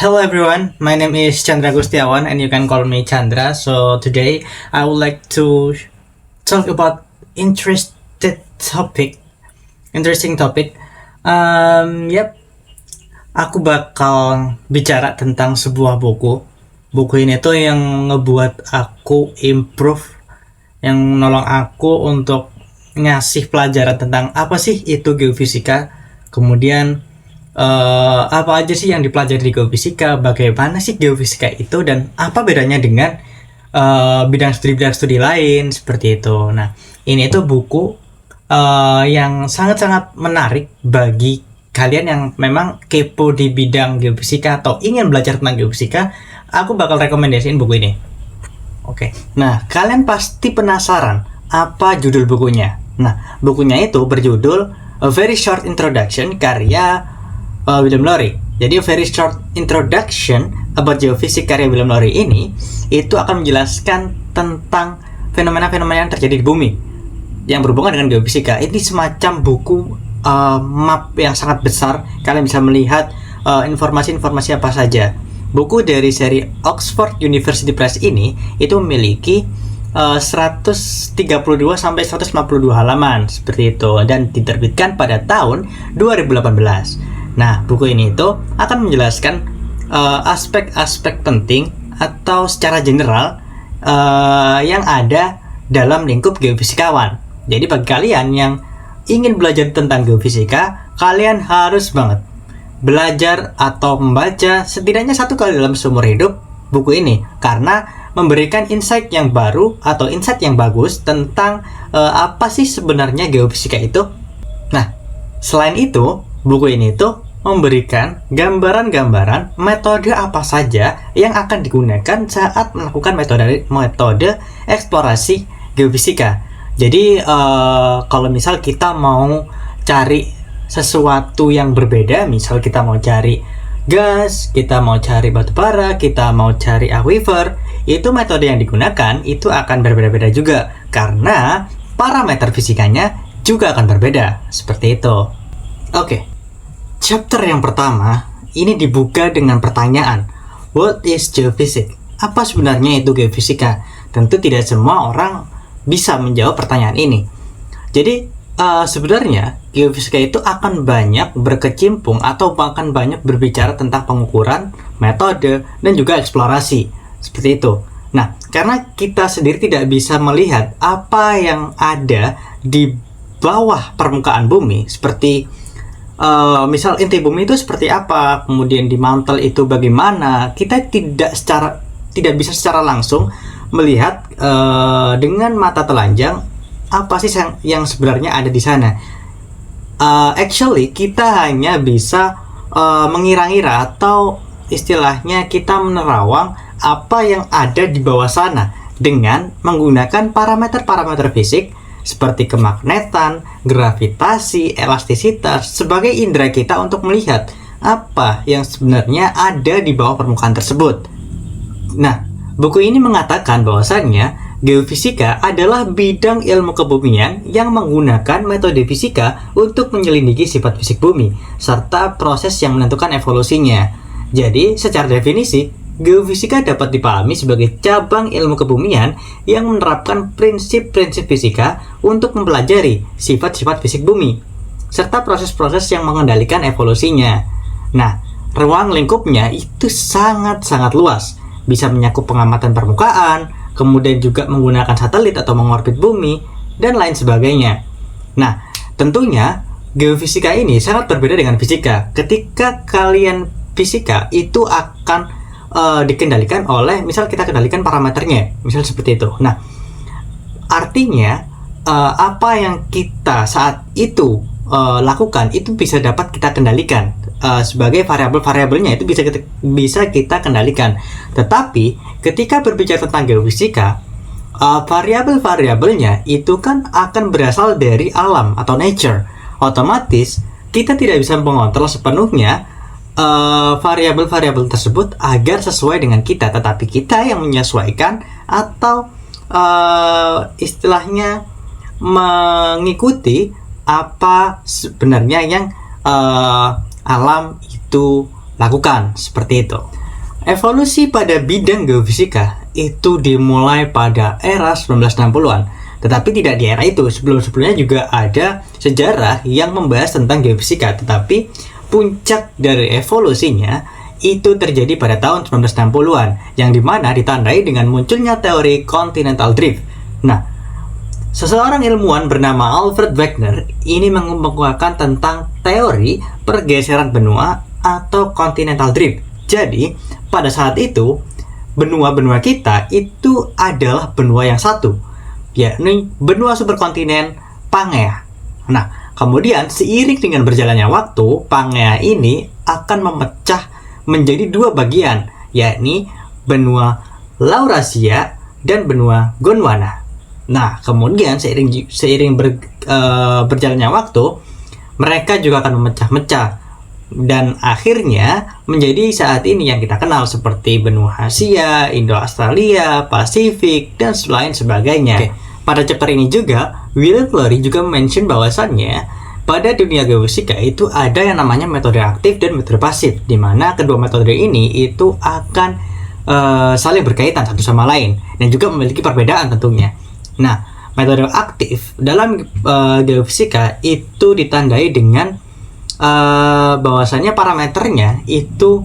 Hello everyone, my name is Chandra Gustiawan and you can call me Chandra. So today I would like to talk about interesting topic. Yep, aku bakal bicara tentang sebuah buku. Buku ini tuh yang ngebuat aku improve, yang nolong aku untuk ngasih pelajaran tentang apa sih itu geofisika, kemudian apa aja sih yang dipelajari di geofisika, bagaimana sih geofisika itu, dan apa bedanya dengan bidang studi lain seperti itu. Nah, ini tuh buku yang sangat-sangat menarik bagi kalian yang memang kepo di bidang geofisika atau ingin belajar tentang geofisika. Aku bakal rekomendasiin buku ini. Oke. Nah, kalian pasti penasaran apa judul bukunya. Nah, bukunya itu berjudul A Very Short Introduction karya William Lowry. Jadi A Very Short Introduction About Geophysics karya William Lowry ini itu akan menjelaskan tentang fenomena-fenomena yang terjadi di bumi yang berhubungan dengan geofisika. Ini semacam buku map yang sangat besar. Kalian bisa melihat informasi-informasi apa saja. Buku dari seri Oxford University Press ini itu memiliki 132 sampai 152 halaman seperti itu dan diterbitkan pada tahun 2018. Nah, buku ini itu akan menjelaskan aspek-aspek penting atau secara general yang ada dalam lingkup geofisikawan. Jadi bagi kalian yang ingin belajar tentang geofisika, kalian harus banget belajar atau membaca setidaknya satu kali dalam seumur hidup buku ini, karena memberikan insight yang baru atau insight yang bagus tentang apa sih sebenarnya geofisika itu. Nah, selain itu, buku ini tuh memberikan gambaran-gambaran metode apa saja yang akan digunakan saat melakukan metode eksplorasi geofisika. Jadi kalau misal kita mau cari sesuatu yang berbeda, misal kita mau cari gas, kita mau cari batu bara, kita mau cari aquifer, itu metode yang digunakan itu akan berbeda-beda juga karena parameter fisikanya juga akan berbeda, seperti itu. Oke. Chapter yang pertama ini dibuka dengan pertanyaan, what is geophysics? Apa sebenarnya itu geofisika? Tentu tidak semua orang bisa menjawab pertanyaan ini. Jadi sebenarnya geofisika itu akan banyak berkecimpung atau akan banyak berbicara tentang pengukuran, metode, dan juga eksplorasi. Seperti itu. Nah, karena kita sendiri tidak bisa melihat apa yang ada di bawah permukaan bumi, seperti misal inti bumi itu seperti apa, kemudian di mantel itu bagaimana, kita tidak bisa secara langsung melihat dengan mata telanjang apa sih yang sebenarnya ada di sana. Actually kita hanya bisa mengira-ngira atau istilahnya kita menerawang apa yang ada di bawah sana dengan menggunakan parameter-parameter fisik seperti kemagnetan, gravitasi, elastisitas sebagai indera kita untuk melihat apa yang sebenarnya ada di bawah permukaan tersebut. Nah, buku ini mengatakan bahwasannya geofisika adalah bidang ilmu kebumian yang menggunakan metode fisika untuk menyelidiki sifat fisik bumi serta proses yang menentukan evolusinya. Jadi, secara definisi, geofisika dapat dipahami sebagai cabang ilmu kebumian yang menerapkan prinsip-prinsip fisika untuk mempelajari sifat-sifat fisik bumi serta proses-proses yang mengendalikan evolusinya. Nah, ruang lingkupnya itu sangat-sangat luas, bisa menyakup pengamatan permukaan, kemudian juga menggunakan satelit atau mengorbit bumi, dan lain sebagainya. Nah, tentunya geofisika ini sangat berbeda dengan fisika. Ketika kalian fisika itu akan dikendalikan oleh, misal kita kendalikan parameternya, misal seperti itu. Nah, artinya apa yang kita saat itu lakukan itu bisa dapat kita kendalikan sebagai variabel-variabelnya itu bisa kita kendalikan. Tetapi ketika berbicara tentang geofisika, variabel-variabelnya itu kan akan berasal dari alam atau nature. Otomatis kita tidak bisa mengontrol sepenuhnya variabel-variabel tersebut agar sesuai dengan kita, tetapi kita yang menyesuaikan atau istilahnya mengikuti apa sebenarnya yang alam itu lakukan, seperti itu. Evolusi pada bidang geofisika itu dimulai pada era 1960-an. Tetapi tidak di era itu, sebelum-sebelumnya juga ada sejarah yang membahas tentang geofisika. Tetapi puncak dari evolusinya itu terjadi pada tahun 1960-an, yang dimana ditandai dengan munculnya teori continental drift. Nah, seseorang ilmuwan bernama Alfred Wegener ini mengemukakan tentang teori pergeseran benua atau continental drift. Jadi, pada saat itu, benua-benua kita itu adalah benua yang satu, yakni benua superkontinen Pangea. Nah, kemudian seiring dengan berjalannya waktu, Pangea ini akan memecah menjadi dua bagian, yakni benua Laurasia dan benua Gondwana. Nah, kemudian seiring berjalannya waktu, mereka juga akan memecah-mecah dan akhirnya menjadi saat ini yang kita kenal seperti benua Asia, Indo-Australia, Pasifik, dan lain sebagainya. Oke. Pada chapter ini juga, William Lowry juga mention bahwasannya pada dunia geofisika itu ada yang namanya metode aktif dan metode pasif, di mana kedua metode ini itu akan saling berkaitan satu sama lain dan juga memiliki perbedaan tentunya. Nah, metode aktif dalam geofisika itu ditandai dengan bahwasannya parameternya itu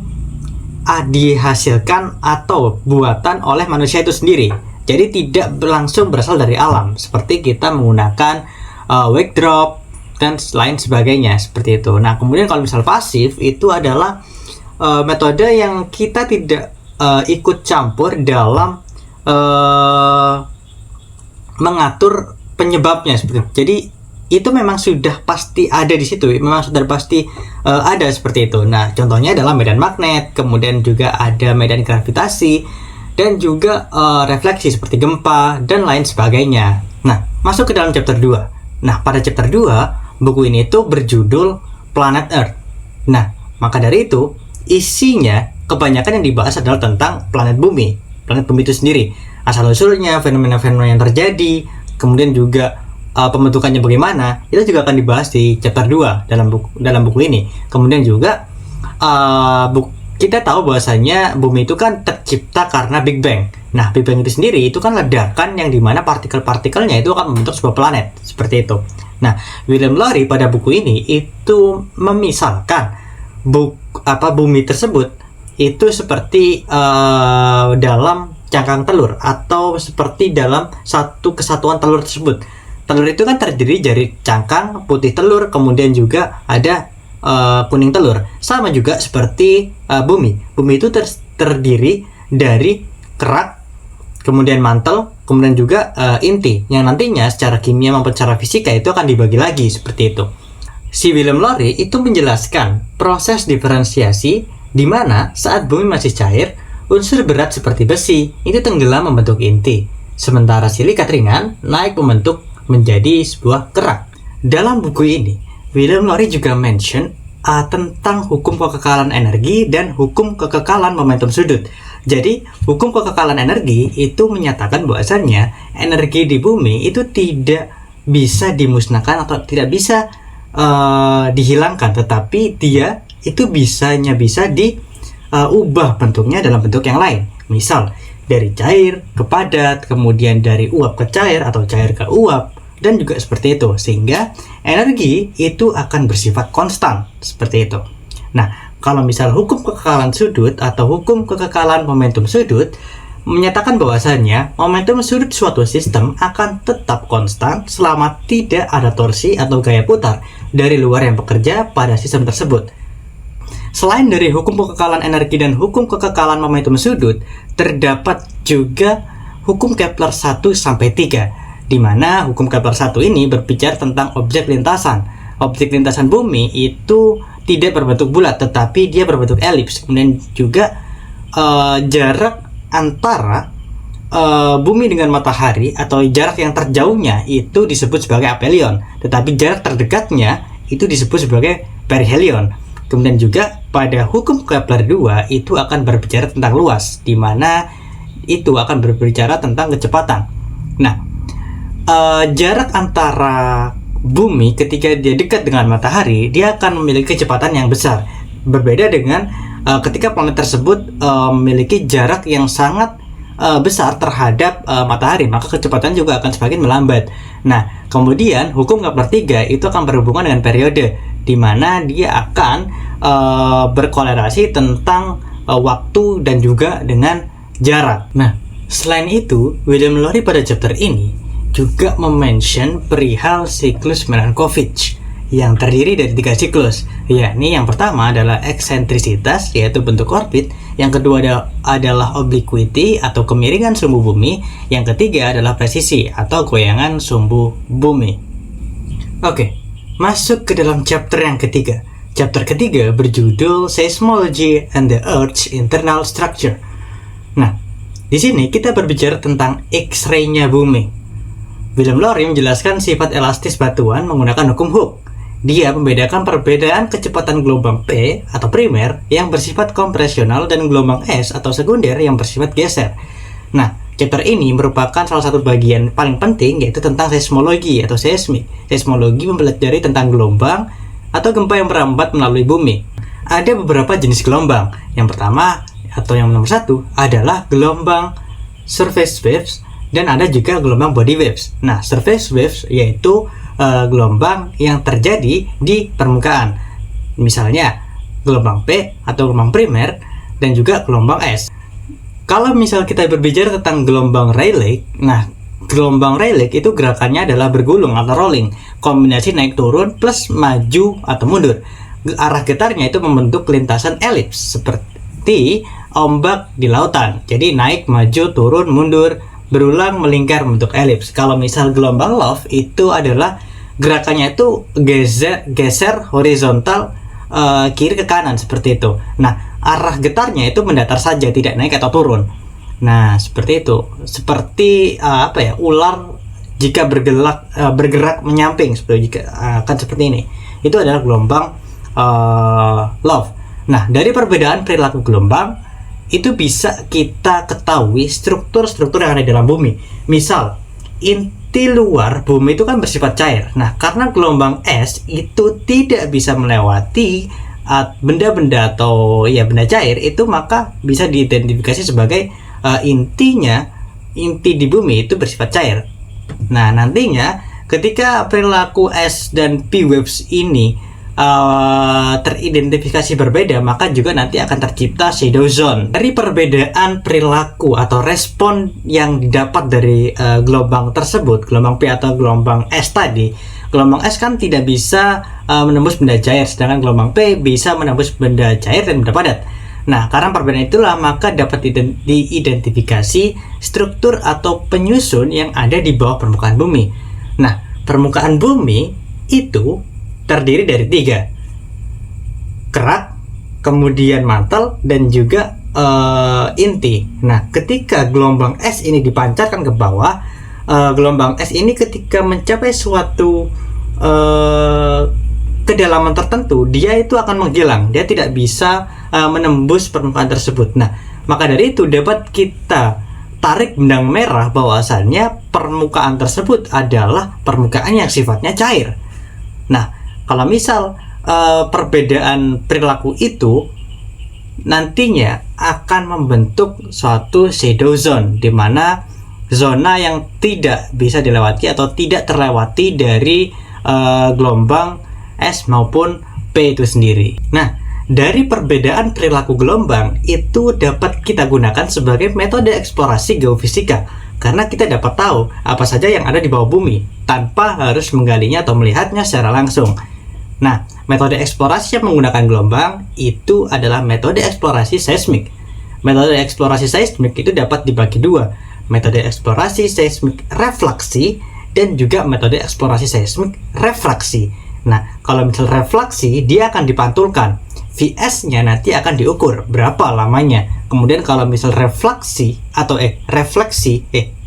dihasilkan atau buatan oleh manusia itu sendiri. Jadi tidak langsung berasal dari alam, seperti kita menggunakan wake drop dan lain sebagainya seperti itu. Nah, kemudian kalau misal pasif itu adalah metode yang kita tidak ikut campur dalam mengatur penyebabnya seperti itu. Jadi itu memang sudah pasti ada di situ, memang sudah pasti ada seperti itu. Nah, contohnya adalah medan magnet, kemudian juga ada medan gravitasi, dan juga refleksi seperti gempa, dan lain sebagainya. Nah, masuk ke dalam chapter 2. Nah, pada chapter 2, buku ini tuh berjudul Planet Earth. Nah, maka dari itu, isinya kebanyakan yang dibahas adalah tentang planet bumi itu sendiri. Asal-usulnya, fenomena-fenomena yang terjadi, kemudian juga pembentukannya bagaimana, itu juga akan dibahas di chapter 2 dalam buku ini. Kemudian juga kita tahu bahwasanya bumi itu kan tercipta karena Big Bang. Nah, Big Bang itu sendiri itu kan ledakan yang dimana partikel-partikelnya itu akan membentuk sebuah planet seperti itu. Nah, William Lowry pada buku ini itu memisalkan bumi tersebut itu seperti dalam cangkang telur, atau seperti dalam satu kesatuan telur tersebut. Telur itu kan terdiri dari cangkang, putih telur, kemudian juga ada kuning telur. Sama juga seperti bumi. Bumi itu terdiri dari kerak, kemudian mantel, kemudian juga inti, yang nantinya secara kimia maupun secara fisika itu akan dibagi lagi seperti itu. Si William Lowry itu menjelaskan proses diferensiasi di mana saat bumi masih cair, unsur berat seperti besi itu tenggelam membentuk inti, sementara silikat ringan naik membentuk menjadi sebuah kerak. Dalam buku ini, William Lowry juga mention tentang hukum kekekalan energi dan hukum kekekalan momentum sudut. Jadi, hukum kekekalan energi itu menyatakan bahwasannya energi di bumi itu tidak bisa dimusnahkan atau tidak bisa dihilangkan, tetapi dia itu bisa diubah bentuknya dalam bentuk yang lain. Misal, dari cair ke padat, kemudian dari uap ke cair atau cair ke uap, dan juga seperti itu, sehingga energi itu akan bersifat konstan seperti itu. Nah, kalau misal hukum kekekalan sudut atau hukum kekekalan momentum sudut menyatakan bahwasannya momentum sudut suatu sistem akan tetap konstan selama tidak ada torsi atau gaya putar dari luar yang bekerja pada sistem tersebut. Selain dari hukum kekekalan energi dan hukum kekekalan momentum sudut, terdapat juga hukum Kepler 1 sampai 3, di mana hukum Kepler 1 ini berbicara tentang objek lintasan. Objek lintasan bumi itu tidak berbentuk bulat, tetapi dia berbentuk elips. Kemudian juga jarak antara bumi dengan matahari atau jarak yang terjauhnya itu disebut sebagai aphelion, tetapi jarak terdekatnya itu disebut sebagai perihelion. Kemudian juga pada hukum Kepler 2 itu akan berbicara tentang luas, di mana itu akan berbicara tentang kecepatan. Nah, jarak antara bumi ketika dia dekat dengan matahari, dia akan memiliki kecepatan yang besar. Berbeda dengan ketika planet tersebut memiliki jarak yang sangat besar terhadap matahari, maka kecepatan juga akan semakin melambat. Nah, kemudian hukum Kepler 3 itu akan berhubungan dengan periode, di mana dia akan berkolerasi tentang waktu dan juga dengan jarak. Nah, selain itu, William Lowry pada chapter ini juga mention perihal siklus Milankovitch yang terdiri dari 3 siklus, yakni yang pertama adalah eksentrisitas, yaitu bentuk orbit, yang kedua adalah obliquity atau kemiringan sumbu bumi, yang ketiga adalah presisi atau goyangan sumbu bumi. Oke, masuk ke dalam chapter yang ketiga. Chapter ketiga berjudul Seismology and the Earth's Internal Structure. Nah, di sini kita berbicara tentang X-ray-nya bumi. William Lowry menjelaskan sifat elastis batuan menggunakan hukum Hooke. Dia membedakan perbedaan kecepatan gelombang P atau primer yang bersifat kompresional dan gelombang S atau sekunder yang bersifat geser. Nah, chapter ini merupakan salah satu bagian paling penting, yaitu tentang seismologi atau seismik. Seismologi mempelajari tentang gelombang atau gempa yang merambat melalui bumi. Ada beberapa jenis gelombang. Yang pertama atau yang nomor satu adalah gelombang surface waves, dan ada juga gelombang body waves. Nah, surface waves yaitu gelombang yang terjadi di permukaan, misalnya gelombang P atau gelombang primer, dan juga gelombang S. Kalau misal kita berbicara tentang gelombang Rayleigh, nah gelombang Rayleigh itu gerakannya adalah bergulung atau rolling, kombinasi naik turun plus maju atau mundur. Arah getarnya itu membentuk lintasan elips seperti ombak di lautan, jadi naik, maju, turun, mundur, berulang melingkar bentuk elips. Kalau misal gelombang Love itu adalah gerakannya itu geser horizontal kiri ke kanan seperti itu. Nah, arah getarnya itu mendatar saja, tidak naik atau turun. Nah, seperti itu. Seperti ular jika bergerak menyamping, akan seperti ini. Itu adalah gelombang Love. Nah, dari perbedaan perilaku gelombang itu bisa kita ketahui struktur-struktur yang ada di dalam bumi. Misal, inti luar bumi itu kan bersifat cair. Nah, karena gelombang es itu tidak bisa melewati benda-benda atau benda cair itu, maka bisa diidentifikasi sebagai inti di bumi itu bersifat cair. Nah, nantinya ketika perilaku S dan P waves ini teridentifikasi berbeda, maka juga nanti akan tercipta shadow zone. Dari perbedaan perilaku atau respon yang didapat dari gelombang tersebut, gelombang P atau gelombang S tadi, gelombang S kan tidak bisa menembus benda cair, sedangkan gelombang P bisa menembus benda cair dan benda padat. Nah, karena perbedaan itulah maka dapat diidentifikasi struktur atau penyusun yang ada di bawah permukaan bumi. Nah, permukaan bumi itu terdiri dari 3, kerak, kemudian mantel, dan juga inti. Nah, ketika gelombang S ini dipancarkan ke bawah, gelombang S ini ketika mencapai suatu kedalaman tertentu, dia itu akan menghilang, dia tidak bisa menembus permukaan tersebut. Nah, maka dari itu dapat kita tarik benang merah bahwasannya permukaan tersebut adalah permukaan yang sifatnya cair. Nah, kalau misal perbedaan perilaku itu nantinya akan membentuk suatu shadow zone, di mana zona yang tidak bisa dilewati atau tidak terlewati dari gelombang S maupun P itu sendiri. Nah, dari perbedaan perilaku gelombang itu dapat kita gunakan sebagai metode eksplorasi geofisika, karena kita dapat tahu apa saja yang ada di bawah bumi tanpa harus menggalinya atau melihatnya secara langsung. Nah, metode eksplorasi yang menggunakan gelombang itu adalah metode eksplorasi seismik. Metode eksplorasi seismik itu dapat dibagi 2, metode eksplorasi seismik refleksi dan juga metode eksplorasi seismik refraksi. Nah, kalau misal refleksi, dia akan dipantulkan, Vs-nya nanti akan diukur berapa lamanya. Kemudian kalau misal refleksi atau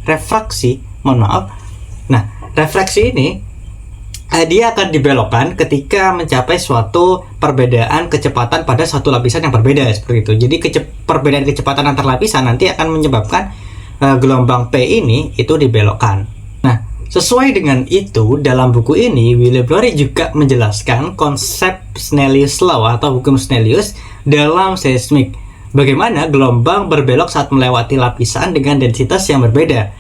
refraksi, mohon maaf. Nah, refleksi ini dia akan dibelokkan ketika mencapai suatu perbedaan kecepatan pada satu lapisan yang berbeda, seperti itu. Jadi perbedaan kecepatan antar lapisan nanti akan menyebabkan gelombang P ini itu dibelokkan. Nah, sesuai dengan itu, dalam buku ini William Lowry juga menjelaskan konsep Snellius Law atau hukum Snellius dalam seismik. Bagaimana gelombang berbelok saat melewati lapisan dengan densitas yang berbeda.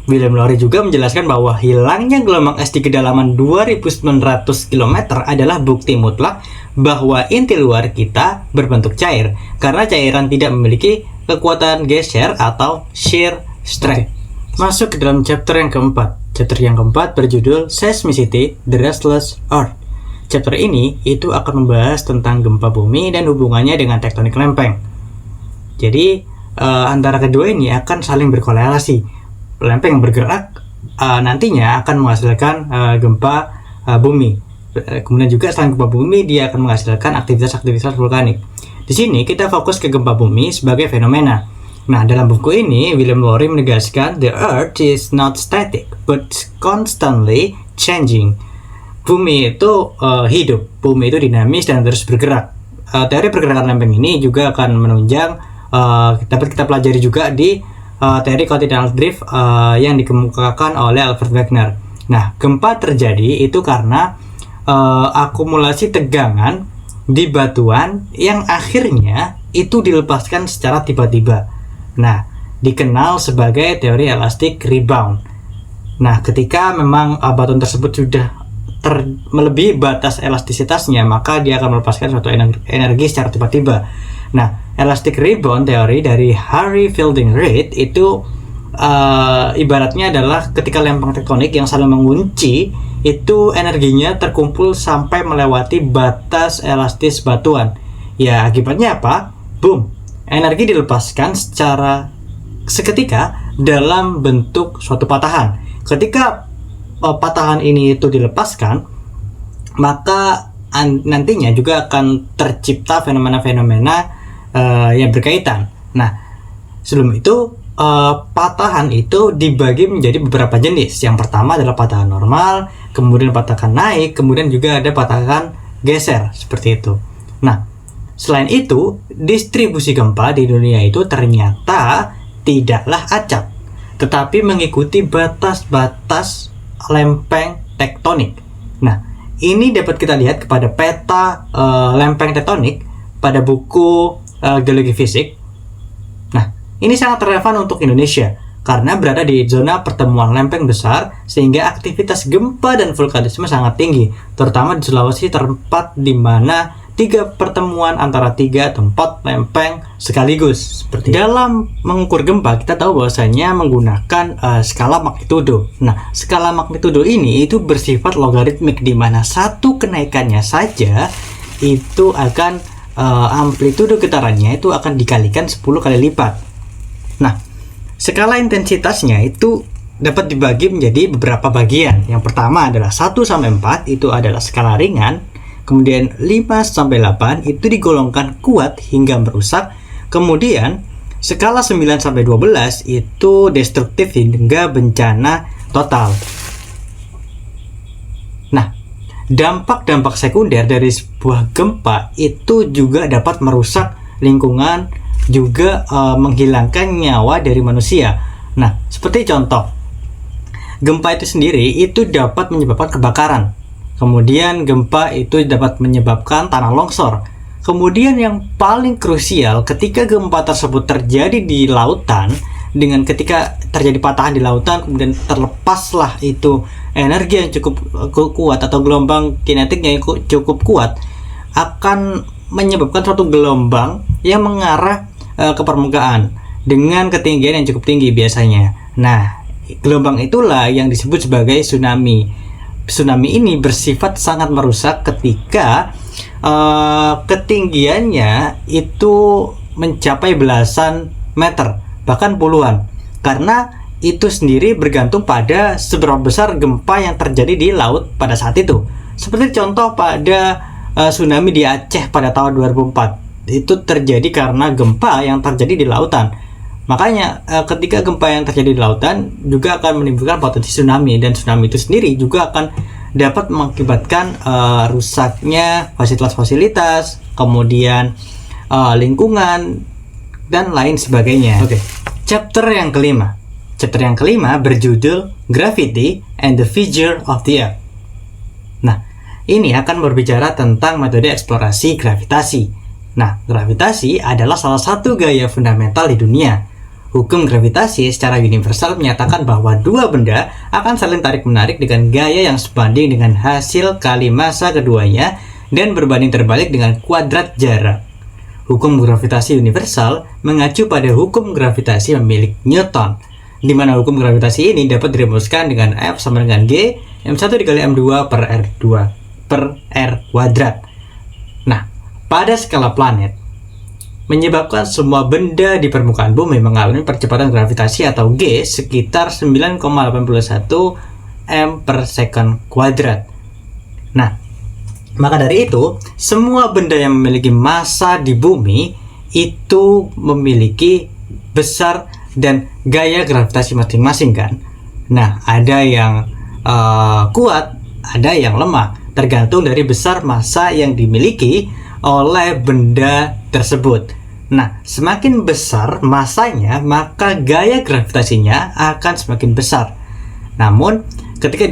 William Lowry juga menjelaskan bahwa hilangnya gelombang es di kedalaman 2900 km adalah bukti mutlak bahwa inti luar kita berbentuk cair karena cairan tidak memiliki kekuatan geser atau shear strength. Masuk ke dalam chapter yang keempat. Chapter yang keempat berjudul Seismicity, The Restless Earth. Chapter ini itu akan membahas tentang gempa bumi dan hubungannya dengan tektonik lempeng. Jadi antara kedua ini akan saling berkorelasi. Lempeng yang bergerak nantinya akan menghasilkan gempa bumi. Kemudian juga selain gempa bumi, dia akan menghasilkan aktivitas-aktivitas vulkanik. Di sini kita fokus ke gempa bumi sebagai fenomena. Nah, dalam buku ini, William Lowry menegaskan the Earth is not static, but constantly changing. Bumi itu hidup, bumi itu dinamis dan terus bergerak. Teori pergerakan lempeng ini juga akan menunjang, dapat kita pelajari juga di teori continental drift yang dikemukakan oleh Alfred Wegener. Nah, gempa terjadi itu karena akumulasi tegangan di batuan yang akhirnya itu dilepaskan secara tiba-tiba. Nah, dikenal sebagai teori elastic rebound. Nah, ketika memang batuan tersebut sudah melebihi batas elastisitasnya, maka dia akan melepaskan suatu energi secara tiba-tiba. Nah, elastic rebound teori dari Harry Fielding Reid itu ibaratnya adalah ketika lempeng tektonik yang saling mengunci, itu energinya terkumpul sampai melewati batas elastis batuan. Ya, akibatnya apa? Boom! Energi dilepaskan seketika dalam bentuk suatu patahan. Ketika patahan ini itu dilepaskan, maka nantinya juga akan tercipta fenomena-fenomena yang berkaitan. Nah, sebelum itu patahan itu dibagi menjadi beberapa jenis. Yang pertama adalah patahan normal, kemudian patahan naik, kemudian juga ada patahan geser seperti itu. Nah, selain itu, distribusi gempa di dunia itu ternyata tidaklah acak, tetapi mengikuti batas-batas lempeng tektonik. Nah, ini dapat kita lihat kepada peta lempeng tektonik pada buku Geologi Fisik. Nah, ini sangat relevan untuk Indonesia karena berada di zona pertemuan lempeng besar sehingga aktivitas gempa dan vulkanisme sangat tinggi, terutama di Sulawesi, tempat di mana 3 pertemuan antara 3 tempat lempeng sekaligus. Seperti dalam mengukur gempa, kita tahu bahwasanya menggunakan skala magnitudo. Nah, skala magnitudo ini itu bersifat logaritmik, di mana satu kenaikannya saja itu akan amplitudo getarannya itu akan dikalikan 10 kali lipat. Nah, skala intensitasnya itu dapat dibagi menjadi beberapa bagian. Yang pertama adalah 1 sampai 4 itu adalah skala ringan. Kemudian 5-8 itu digolongkan kuat hingga merusak. Kemudian skala 9-12 itu destruktif hingga bencana total. Nah, dampak-dampak sekunder dari sebuah gempa itu juga dapat merusak lingkungan, juga menghilangkan nyawa dari manusia. Nah, seperti contoh, gempa itu sendiri itu dapat menyebabkan kebakaran. Kemudian gempa itu dapat menyebabkan tanah longsor. Kemudian yang paling krusial, ketika gempa tersebut terjadi di lautan, dengan ketika terjadi patahan di lautan, kemudian terlepaslah itu energi yang cukup kuat atau gelombang kinetiknya yang cukup kuat, akan menyebabkan suatu gelombang yang mengarah ke permukaan dengan ketinggian yang cukup tinggi biasanya. Nah, gelombang itulah yang disebut sebagai tsunami. Tsunami ini bersifat sangat merusak ketika ketinggiannya itu mencapai belasan meter, bahkan puluhan, karena itu sendiri bergantung pada seberapa besar gempa yang terjadi di laut pada saat itu. Seperti contoh pada tsunami di Aceh pada tahun 2004, itu terjadi karena gempa yang terjadi di lautan. Makanya ketika gempa yang terjadi di lautan juga akan menimbulkan potensi tsunami, dan tsunami itu sendiri juga akan dapat mengakibatkan rusaknya fasilitas-fasilitas, kemudian lingkungan dan lain sebagainya. Oke. Chapter yang kelima. chapter yang kelima berjudul Gravity and the Future of the Earth. Nah, ini akan berbicara tentang metode eksplorasi gravitasi. Nah, gravitasi adalah salah satu gaya fundamental di dunia. Hukum gravitasi secara universal menyatakan bahwa dua benda akan saling tarik-menarik dengan gaya yang sebanding dengan hasil kali massa keduanya dan berbanding terbalik dengan kuadrat jarak. Hukum gravitasi universal mengacu pada hukum gravitasi milik Newton, di mana hukum gravitasi ini dapat dirumuskan dengan F sama dengan G M1 dikali M2 per R2 per R kuadrat. Nah, pada skala planet, menyebabkan semua benda di permukaan bumi mengalami percepatan gravitasi atau G sekitar 9,81 m per second kuadrat. Nah, maka dari itu, semua benda yang memiliki massa di bumi itu memiliki besar dan gaya gravitasi masing-masing kan. Nah, ada yang kuat, ada yang lemah, tergantung dari besar massa yang dimiliki oleh benda tersebut. Nah, semakin besar massanya, maka gaya gravitasinya akan semakin besar. Namun, ketika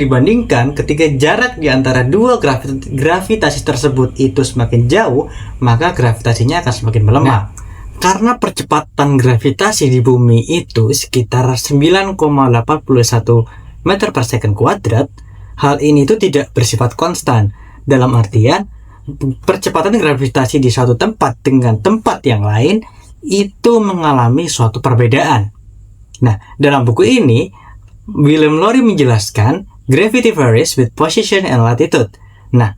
jarak di antara dua gravitasi tersebut itu semakin jauh, maka gravitasinya akan semakin melemah. Nah, karena percepatan gravitasi di bumi itu sekitar 9,81 meter per second kuadrat, hal ini itu tidak bersifat konstan. Dalam artian, percepatan gravitasi di suatu tempat dengan tempat yang lain itu mengalami suatu perbedaan. Nah, dalam buku ini, William Lowry menjelaskan gravity varies with position and latitude. Nah,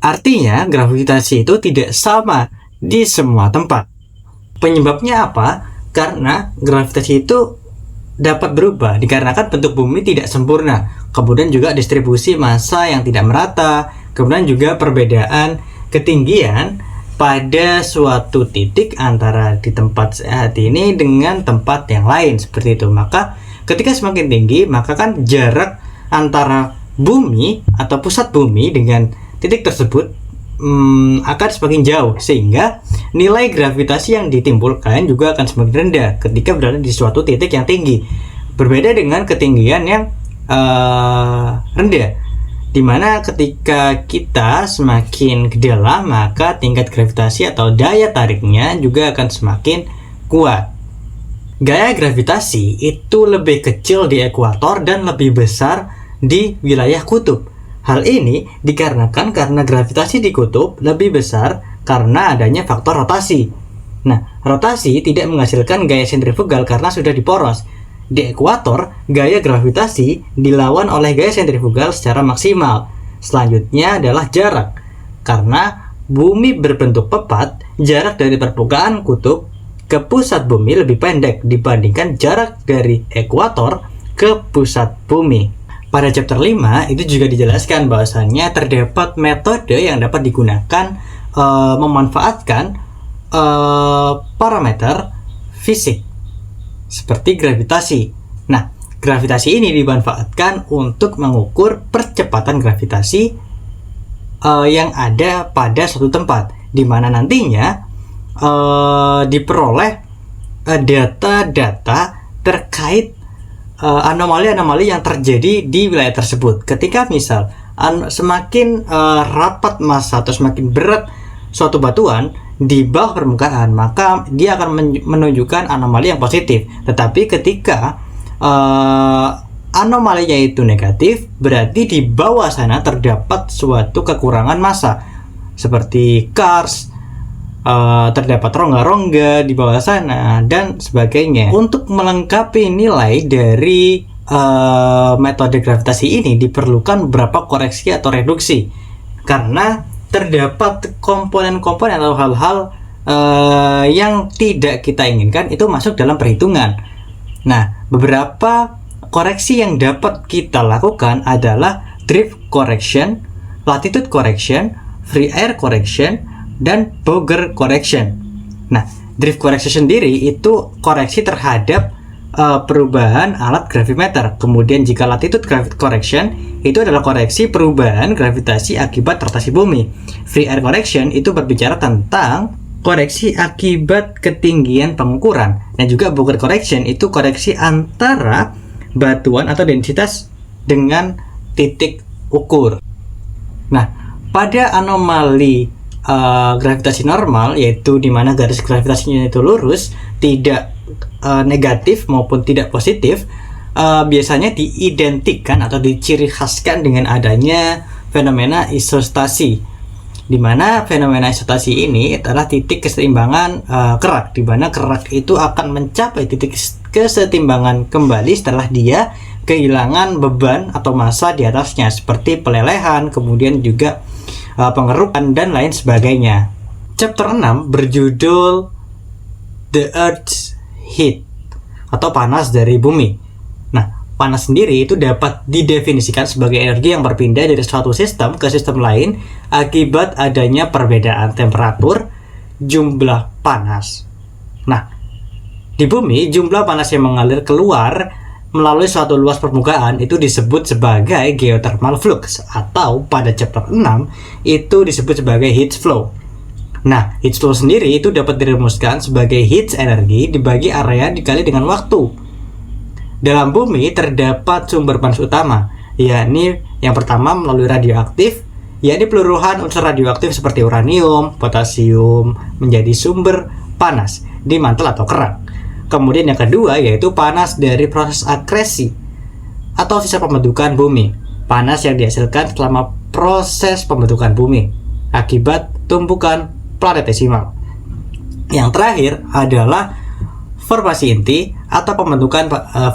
artinya gravitasi itu tidak sama di semua tempat. Penyebabnya apa? Karena gravitasi itu dapat berubah dikarenakan bentuk bumi tidak sempurna, kemudian juga distribusi massa yang tidak merata, kemudian juga perbedaan ketinggian pada suatu titik antara di tempat saat ini dengan tempat yang lain seperti itu. Maka ketika semakin tinggi, maka kan jarak antara bumi atau pusat bumi dengan titik tersebut akan semakin jauh, sehingga nilai gravitasi yang ditimbulkan juga akan semakin rendah ketika berada di suatu titik yang tinggi, berbeda dengan ketinggian yang rendah, dimana ketika kita semakin ke dalam, maka tingkat gravitasi atau daya tariknya juga akan semakin kuat. Gaya gravitasi itu lebih kecil di ekuator dan lebih besar di wilayah kutub. Hal ini dikarenakan karena gravitasi di kutub lebih besar karena adanya faktor rotasi. Nah, rotasi tidak menghasilkan gaya sentrifugal karena sudah diporos. Di ekuator, gaya gravitasi dilawan oleh gaya sentrifugal secara maksimal. Selanjutnya adalah jarak. Karena bumi berbentuk pepat, jarak dari permukaan kutub ke pusat bumi lebih pendek dibandingkan jarak dari ekuator ke pusat bumi. Pada chapter 5 itu juga dijelaskan bahwasannya terdapat metode yang dapat digunakan memanfaatkan parameter fisik seperti gravitasi. Nah, gravitasi ini dimanfaatkan untuk mengukur percepatan gravitasi yang ada pada suatu tempat, di mana nantinya diperoleh data-data terkait anomali-anomali yang terjadi di wilayah tersebut. Ketika misal semakin rapat massa atau semakin berat suatu batuan di bawah permukaan, maka dia akan menunjukkan anomali yang positif. Tetapi ketika anomalinya itu negatif, berarti di bawah sana terdapat suatu kekurangan massa seperti cars, terdapat rongga-rongga di bawah sana dan sebagainya. Untuk melengkapi nilai dari metode gravitasi ini diperlukan beberapa koreksi atau reduksi, karena terdapat komponen-komponen atau hal-hal yang tidak kita inginkan itu masuk dalam perhitungan. Nah, beberapa koreksi yang dapat kita lakukan adalah drift correction, latitude correction, free air correction, dan Bogger correction. Nah, drift correction sendiri itu koreksi terhadap perubahan alat gravimeter. Kemudian jika latitude correction itu adalah koreksi perubahan gravitasi akibat rotasi bumi. Free air correction itu berbicara tentang koreksi akibat ketinggian pengukuran, dan juga Boger correction itu koreksi antara batuan atau densitas dengan titik ukur. Nah, pada anomali gravitasi normal, yaitu di mana garis gravitasinya itu lurus, tidak negatif maupun tidak positif, biasanya diidentikan atau diciri khaskan dengan adanya fenomena isostasi, di mana fenomena isostasi ini adalah titik keseimbangan kerak, di mana kerak itu akan mencapai titik kesetimbangan kembali setelah dia kehilangan beban atau massa di atasnya, seperti pelelehan, kemudian juga pengerukan dan lain sebagainya. Chapter 6 berjudul The Earth's Heat atau panas dari bumi. Nah, panas sendiri itu dapat didefinisikan sebagai energi yang berpindah dari suatu sistem ke sistem lain akibat adanya perbedaan temperatur, jumlah panas. Nah, di bumi jumlah panas yang mengalir keluar melalui suatu luas permukaan itu disebut sebagai geothermal flux, atau pada chapter 6 itu disebut sebagai heat flow. Nah, heat flow sendiri itu dapat dirumuskan sebagai heat energi dibagi area dikali dengan waktu. Dalam bumi terdapat sumber panas utama, yakni yang pertama melalui radioaktif, yakni peluruhan unsur radioaktif seperti uranium, potasium menjadi sumber panas di mantel atau kerak. Kemudian yang kedua yaitu panas dari proses akresi atau sisa pembentukan bumi, panas yang dihasilkan selama proses pembentukan bumi akibat tumpukan planetesimal. Yang terakhir adalah formasi inti atau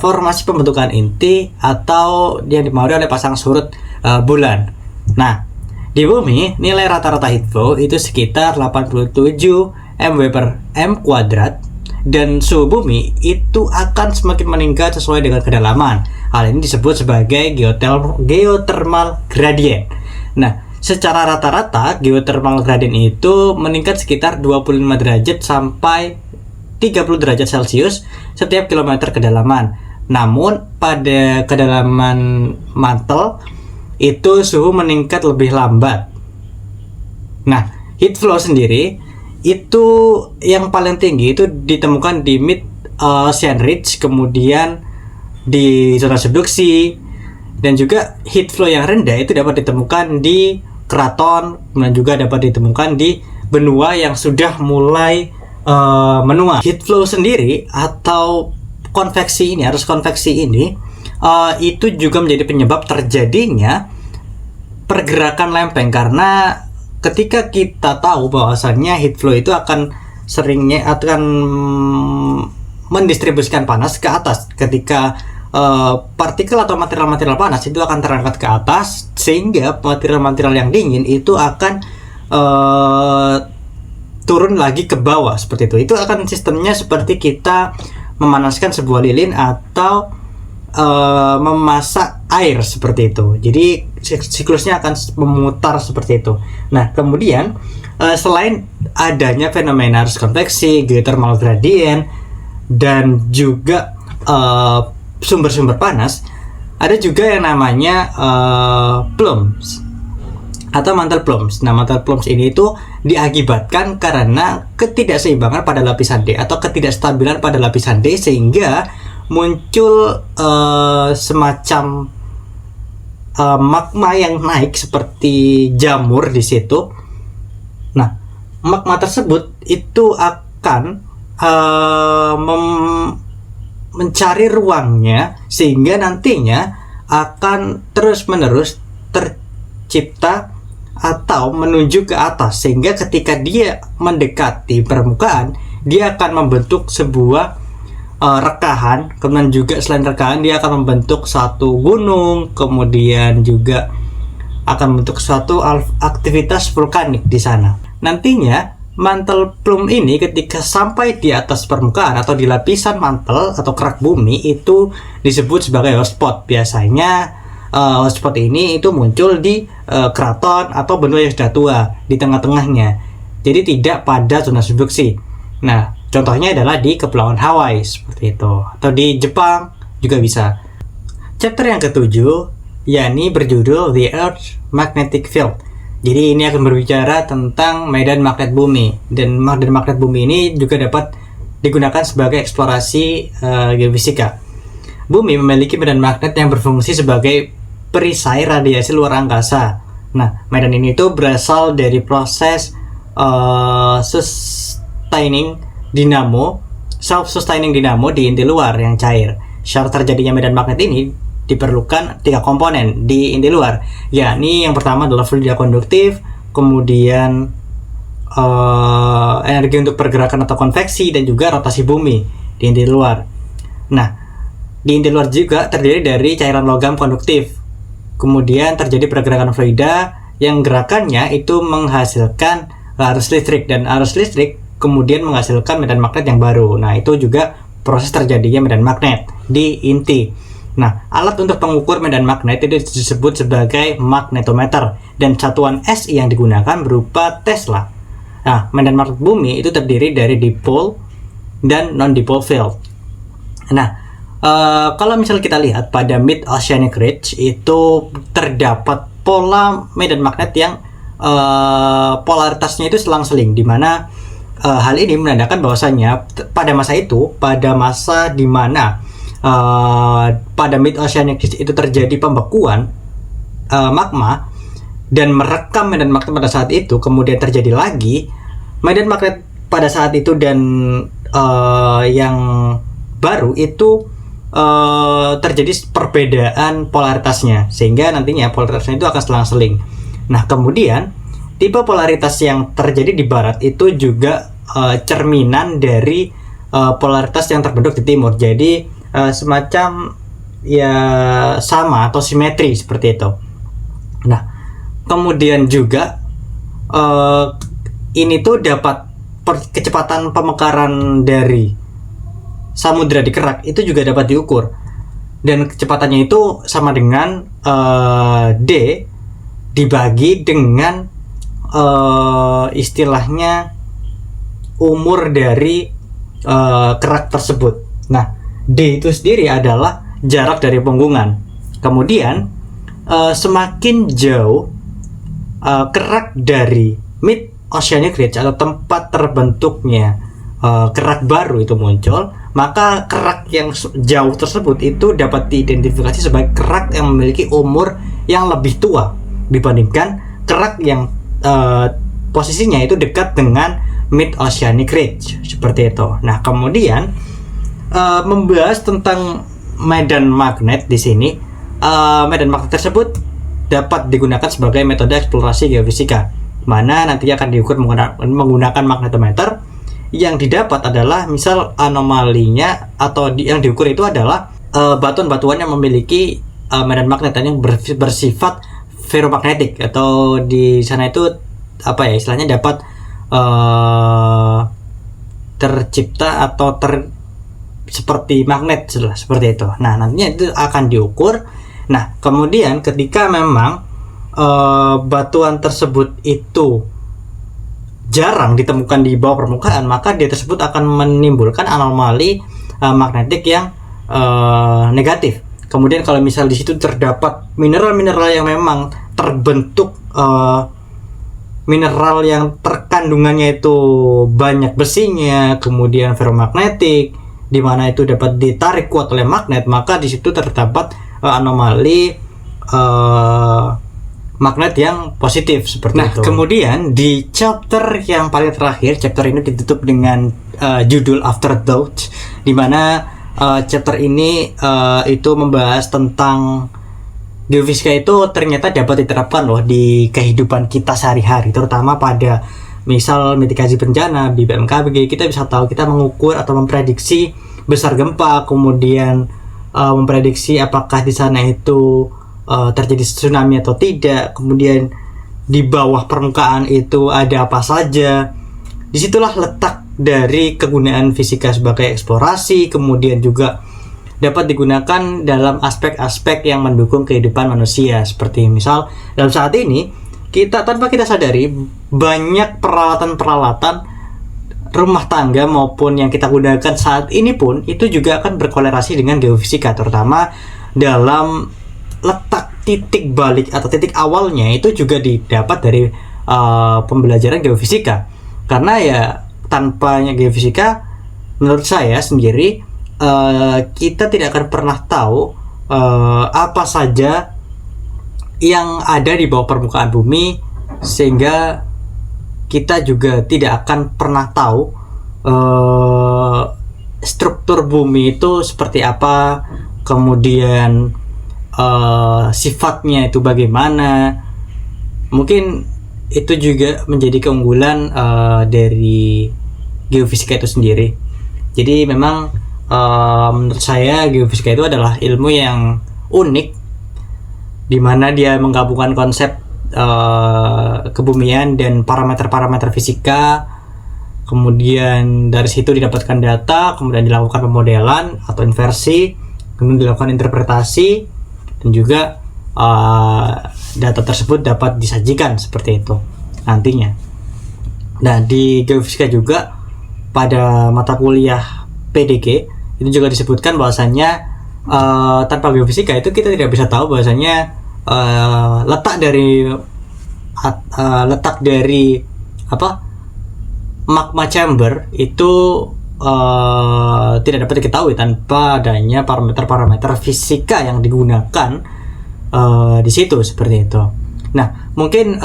formasi pembentukan inti atau yang dipengaruhi oleh pasang surut bulan. Nah, di bumi nilai rata-rata heat flow itu sekitar 87 MW per M kuadrat, dan suhu bumi itu akan semakin meningkat sesuai dengan kedalaman. Hal ini disebut sebagai geothermal gradient. Nah, secara rata-rata geothermal gradient itu meningkat sekitar 25 derajat sampai 30 derajat Celcius setiap kilometer kedalaman. Namun pada kedalaman mantel itu suhu meningkat lebih lambat. Nah, heat flow sendiri itu yang paling tinggi itu ditemukan di mid ocean ridge, kemudian di zona subduksi, dan juga heat flow yang rendah itu dapat ditemukan di keraton, dan juga dapat ditemukan di benua yang sudah mulai menua. Heat flow sendiri atau arus konveksi ini itu juga menjadi penyebab terjadinya pergerakan lempeng, karena ketika kita tahu bahwasannya heat flow itu akan mendistribusikan panas ke atas ketika partikel atau material-material panas itu akan terangkat ke atas, sehingga material-material yang dingin itu akan turun lagi ke bawah seperti itu. Itu akan sistemnya seperti kita memanaskan sebuah lilin atau memasak air seperti itu. Jadi siklusnya akan memutar seperti itu. Nah, kemudian selain adanya fenomena arus konveksi, geothermal gradient, dan juga sumber-sumber panas, ada juga yang namanya plumes atau mantle plumes. Nah, mantle plumes ini itu diakibatkan karena ketidakseimbangan pada lapisan D atau ketidakstabilan pada lapisan D, sehingga muncul semacam magma yang naik seperti jamur di situ. Nah, magma tersebut itu akan mencari ruangnya, sehingga nantinya akan terus-menerus tercipta atau menuju ke atas, sehingga ketika dia mendekati permukaan, dia akan membentuk sebuah rekahan. Kemudian juga selain rekahan, dia akan membentuk satu gunung, kemudian juga akan membentuk suatu aktivitas vulkanik di sana. Nantinya mantel plume ini ketika sampai di atas permukaan atau di lapisan mantel atau kerak bumi itu disebut sebagai hotspot. Biasanya hotspot ini itu muncul di keraton atau benua yang sudah tua di tengah-tengahnya, jadi tidak pada zona subduksi. Nah, contohnya adalah di Kepulauan Hawaii seperti itu, atau di Jepang juga bisa. Chapter yang ketujuh yakni berjudul The Earth's Magnetic Field, Jadi ini akan berbicara tentang medan magnet bumi, dan medan magnet bumi ini juga dapat digunakan sebagai eksplorasi geofisika. Bumi memiliki medan magnet yang berfungsi sebagai perisai radiasi luar angkasa. Nah, medan ini itu berasal dari proses self-sustaining dinamo di inti luar yang cair. Syarat terjadinya medan magnet ini diperlukan 3 komponen di inti luar, yakni yang pertama adalah fluida konduktif, kemudian energi untuk pergerakan atau konveksi, dan juga rotasi bumi di inti luar. Nah, di inti luar juga terdiri dari cairan logam konduktif. Kemudian terjadi pergerakan fluida yang gerakannya itu menghasilkan arus listrik, dan arus listrik kemudian menghasilkan medan magnet yang baru. Nah, itu juga proses terjadinya medan magnet di inti. Nah, alat untuk pengukur medan magnet itu disebut sebagai magnetometer, dan satuan SI yang digunakan berupa Tesla. Nah, medan magnet bumi itu terdiri dari dipole dan non-dipole field. Nah, kalau misalnya kita lihat pada Mid Oceanic Ridge itu terdapat pola medan magnet yang polaritasnya itu selang-seling, di mana hal ini menandakan bahwasanya pada masa di mana pada Mid Oceanic Ridge itu terjadi pembekuan magma dan merekam medan magnet pada saat itu, kemudian terjadi lagi medan magnet pada saat itu, dan yang baru itu terjadi perbedaan polaritasnya, sehingga nantinya polaritasnya itu akan selang-seling. Nah, kemudian tipe polaritas yang terjadi di barat itu juga cerminan dari polaritas yang terbentuk di timur. Jadi semacam ya sama atau simetri seperti itu. Nah, kemudian juga ini tuh dapat kecepatan pemekaran dari samudra di Kerak itu juga dapat diukur, dan kecepatannya itu sama dengan D dibagi dengan istilahnya umur dari kerak tersebut. Nah, D itu sendiri adalah jarak dari punggungan. Kemudian semakin jauh kerak dari Mid Oceanic Ridge atau tempat terbentuknya kerak baru itu muncul, maka kerak yang jauh tersebut itu dapat diidentifikasi sebagai kerak yang memiliki umur yang lebih tua dibandingkan kerak yang posisinya itu dekat dengan Mid Oceanic Ridge, seperti itu. Nah, kemudian membahas tentang medan magnet di sini, medan magnet tersebut dapat digunakan sebagai metode eksplorasi geofisika, mana nantinya akan diukur menggunakan magnetometer. Yang didapat adalah misal anomalinya atau yang diukur itu adalah batuan-batuan yang memiliki medan magnet yang bersifat ferromagnetik, atau di sana itu apa ya istilahnya, dapat tercipta atau seperti magnet seperti itu. Nah, nantinya itu akan diukur. Nah, kemudian ketika memang batuan tersebut itu jarang ditemukan di bawah permukaan, maka dia tersebut akan menimbulkan anomali magnetik yang negatif. Kemudian kalau misal di situ terdapat mineral-mineral yang memang terbentuk, mineral yang terkandungannya itu banyak besinya, kemudian ferromagnetik, di mana itu dapat ditarik kuat oleh magnet, maka di situ terdapat anomali magnet yang positif seperti itu. Kemudian di chapter yang paling terakhir, chapter ini ditutup dengan judul Afterthought, di mana chapter ini itu membahas tentang geofisika itu ternyata dapat diterapkan loh di kehidupan kita sehari-hari, terutama pada misal mitigasi bencana di BMKG. Kita bisa tahu, kita mengukur atau memprediksi besar gempa, kemudian memprediksi apakah di sana itu terjadi tsunami atau tidak, kemudian di bawah permukaan itu ada apa saja. Disitulah letak dari kegunaan fisika sebagai eksplorasi, kemudian juga dapat digunakan dalam aspek-aspek yang mendukung kehidupan manusia. Seperti misal dalam saat ini kita tanpa kita sadari banyak peralatan-peralatan rumah tangga maupun yang kita gunakan saat ini pun itu juga akan berkolerasi dengan geofisika, terutama dalam letak titik balik atau titik awalnya itu juga didapat dari pembelajaran geofisika. Karena ya tanpa geofisika, menurut saya sendiri kita tidak akan pernah tahu apa saja yang ada di bawah permukaan bumi, sehingga kita juga tidak akan pernah tahu struktur bumi itu seperti apa, kemudian sifatnya itu bagaimana. Mungkin itu juga menjadi keunggulan dari geofisika itu sendiri. Jadi memang menurut saya geofisika itu adalah ilmu yang unik, di mana dia menggabungkan konsep kebumian dan parameter-parameter fisika. Kemudian dari situ didapatkan data, kemudian dilakukan pemodelan atau inversi, kemudian dilakukan interpretasi, dan juga data tersebut dapat disajikan seperti itu nantinya. Nah, di geofisika juga pada mata kuliah PDG itu juga disebutkan bahwasannya tanpa geofisika itu kita tidak bisa tahu bahwasannya letak dari magma chamber itu tidak dapat diketahui tanpa adanya parameter-parameter fisika yang digunakan di situ, seperti itu. Nah, mungkin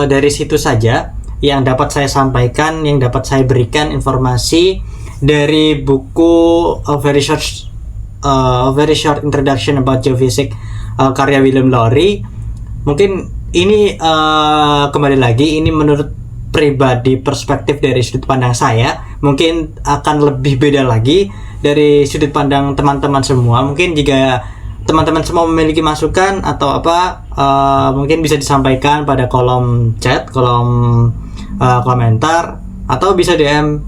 dari situ saja yang dapat saya sampaikan, yang dapat saya berikan informasi dari buku Very Short Introduction About Geophysics karya William Lowry. Mungkin ini kembali lagi, ini menurut pribadi, perspektif dari sudut pandang saya, mungkin akan lebih beda lagi dari sudut pandang teman-teman semua. Mungkin jika teman-teman semua memiliki masukan atau apa, mungkin bisa disampaikan pada kolom chat, kolom komentar, atau bisa DM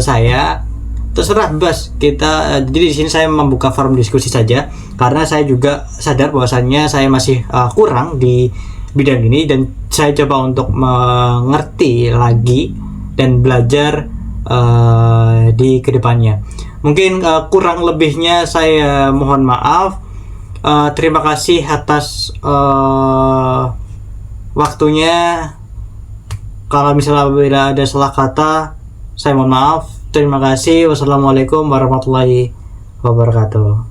saya. Terserah, bebas. Jadi di sini saya membuka forum diskusi saja, karena saya juga sadar bahwasannya saya masih kurang di bidang ini, dan saya coba untuk mengerti lagi dan belajar di kedepannya. Mungkin kurang lebihnya saya mohon maaf. Terima kasih atas waktunya. Kalau misalnya ada salah kata, saya mohon maaf. Terima kasih. Wassalamualaikum warahmatullahi wabarakatuh.